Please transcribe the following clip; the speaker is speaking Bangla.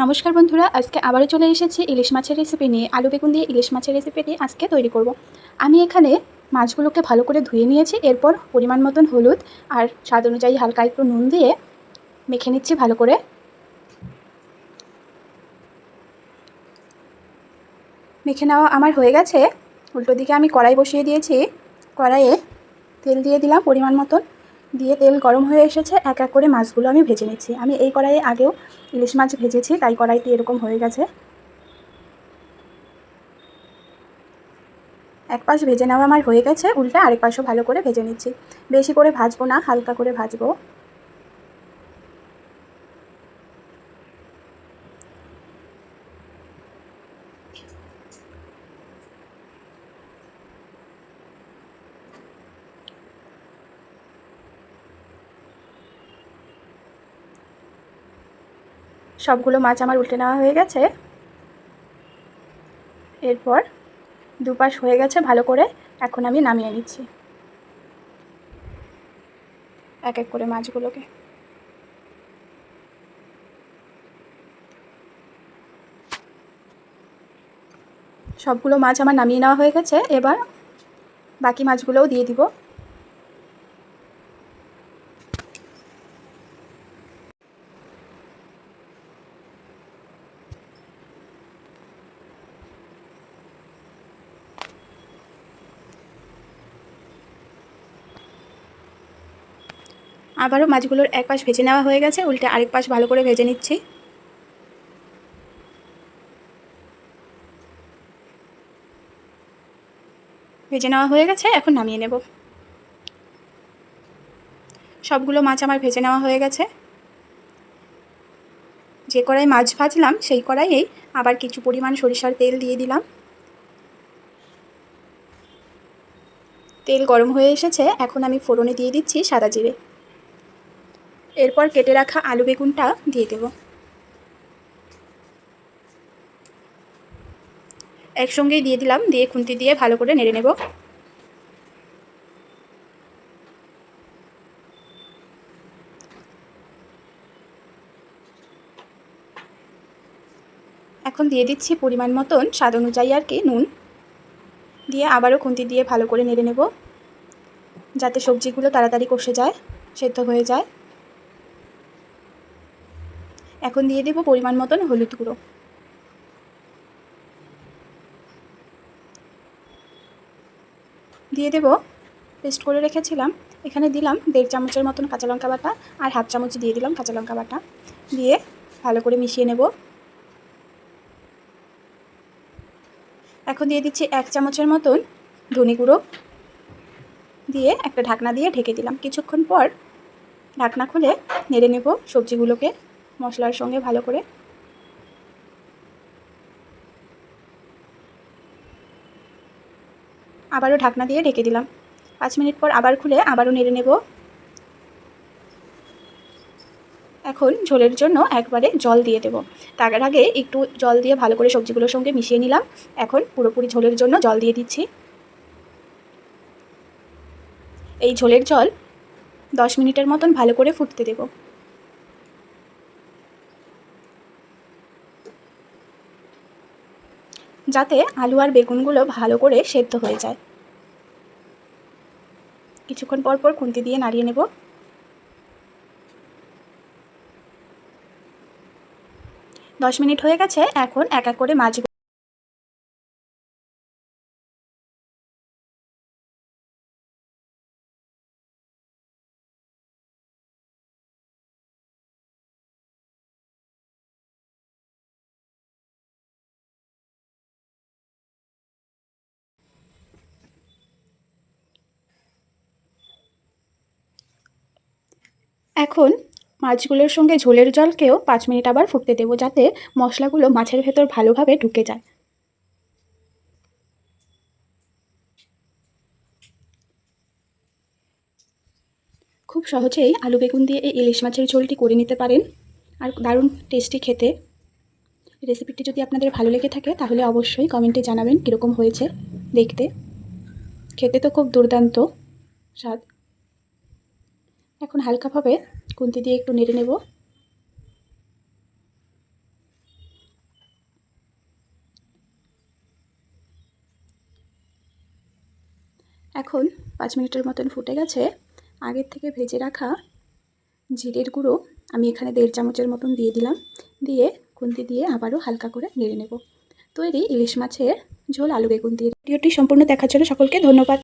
নমস্কার বন্ধুরা, আজকে আবারও চলে এসেছি ইলিশ মাছের রেসিপি নিয়ে। আলু বেগুন দিয়ে ইলিশ মাছের রেসিপিটি আজকে তৈরি করব। আমি এখানে মাছগুলোকে ভালো করে ধুয়ে নিয়েছি। এরপর পরিমাণ মতন হলুদ আর স্বাদ অনুযায়ী হালকা একটু নুন দিয়ে মেখে নিচ্ছি ভালো করে। মেখে নেওয়া আমার হয়ে গেছে। উল্টো দিকে আমি কড়াই বসিয়ে দিয়েছি। কড়াইয়ে তেল দিয়ে দিলাম পরিমাণ মতন, দিয়ে তেল গরম হয়ে এসেছে। এক এক করে মাছগুলো আমি ভেজে নিচ্ছি। আমি এই কড়াইয়ে আগেও ইলিশ মাছ ভেজেছি, তাই কড়াইটি এরকম হয়ে গেছে। এক পাশ ভেজে নেওয়া আমার হয়ে গেছে, উল্টে আরেক পাশও ভালো করে ভেজে নিচ্ছি। বেশি করে ভাজবো না, হালকা করে ভাজবো। সবগুলো মাছ আমার উল্টে নেওয়া হয়ে গেছে। এরপর দুপাশ হয়ে গেছে ভালো করে, এখন আমি নামিয়ে নিচ্ছি এক এক করে মাছগুলোকে। সবগুলো মাছ আমার নামিয়ে নেওয়া হয়ে গেছে। এবার বাকি মাছগুলোও দিয়ে দিব। আবারও মাছগুলোর এক পাশ ভেজে নেওয়া হয়ে গেছে, উল্টে আরেক পাশ ভালো করে ভেজে নিচ্ছি। ভেজে নেওয়া হয়ে গেছে, এখন নামিয়ে নেব। সবগুলো মাছ আমার ভেজে নেওয়া হয়ে গেছে। যে কড়াই মাছ ভাজলাম সেই কড়াইয়েই আবার কিছু পরিমাণ সরিষার তেল দিয়ে দিলাম। তেল গরম হয়ে এসেছে, এখন আমি ফোড়নে দিয়ে দিচ্ছি সাদা জিরে। এরপর কেটে রাখা আলু বেগুনটা দিয়ে দেব। একসঙ্গেই দিয়ে দিলাম, দিয়ে খুন্তি দিয়ে ভালো করে নেড়ে নেব। এখন দিয়ে দিচ্ছি পরিমাণ মতন স্বাদ অনুযায়ী আর কি নুন, দিয়ে আবারও খুন্তি দিয়ে ভালো করে নেড়ে নেব, যাতে সবজিগুলো তাড়াতাড়ি কষে যায়, সেদ্ধ হয়ে যায়। এখন দিয়ে দেব পরিমাণ মতন হলুদ গুঁড়ো। দিয়ে দেব পেস্ট করে রেখেছিলাম, এখানে দিলাম 1.5 চামচের মতন কাঁচা লঙ্কা বাটা, আর 1/2 চামচ দিয়ে দিলাম কাঁচা লঙ্কা বাটা, দিয়ে ভালো করে মিশিয়ে নেব। এখন দিয়ে দিচ্ছি 1 চামচের মতন ধনে গুঁড়ো, দিয়ে একটা ঢাকনা দিয়ে ঢেকে দিলাম। কিছুক্ষণ পর ঢাকনা খুলে নেড়ে নেব সবজিগুলোকে মশলার সঙ্গে ভালো করে। আবারও ঢাকনা দিয়ে ঢেকে দিলাম। 5 মিনিট পর আবার খুলে আবারও নেড়ে নেব। এখন ঝোলের জন্য একবারে জল দিয়ে দেব। তার আগে একটু জল দিয়ে ভালো করে সবজিগুলোর সঙ্গে মিশিয়ে নিলাম। এখন পুরোপুরি ঝোলের জন্য জল দিয়ে দিচ্ছি। এই ঝোলের জল 10 মিনিটের মতন ভালো করে ফুটতে দেব। যাতে আলু আর বেগুনগুলো ভালো করে সেদ্ধ হয়ে যায়। কিছুক্ষণ পর পর খুন্তি দিয়ে নাড়িয়ে নেব। দশ মিনিট হয়ে গেছে, এখন এক এক করে মাছ এখন মাছগুলোর সঙ্গে ঝোলের জলকেও 5 মিনিট আবার ফুটতে দেবো, যাতে মশলাগুলো মাছের ভেতর ভালোভাবে ঢুকে যায়। খুব সহজেই আলু বেগুন দিয়ে এই ইলিশ মাছের ঝোলটি করে নিতে পারেন, আর দারুণ টেস্টি খেতে। রেসিপিটি যদি আপনাদের ভালো লেগে থাকে তাহলে অবশ্যই কমেন্টে জানাবেন কীরকম হয়েছে দেখতে। খেতে তো খুব দুর্দান্ত স্বাদ। এখন হালকাভাবে খুন্তি দিয়ে একটু নেড়ে নেব। এখন 5 মিনিটের মতন ফুটে গেছে। আগের থেকে ভেজে রাখা জিরের গুঁড়ো আমি এখানে 1.5 চামচের মতন দিয়ে দিলাম। দিয়ে খুন্তি দিয়ে আবারও হালকা করে নেড়ে নেব। তৈরি ইলিশ মাছের ঝোল আলু বেগুন দিয়ে। ভিডিওটি সম্পূর্ণ দেখার জন্য সকলকে ধন্যবাদ।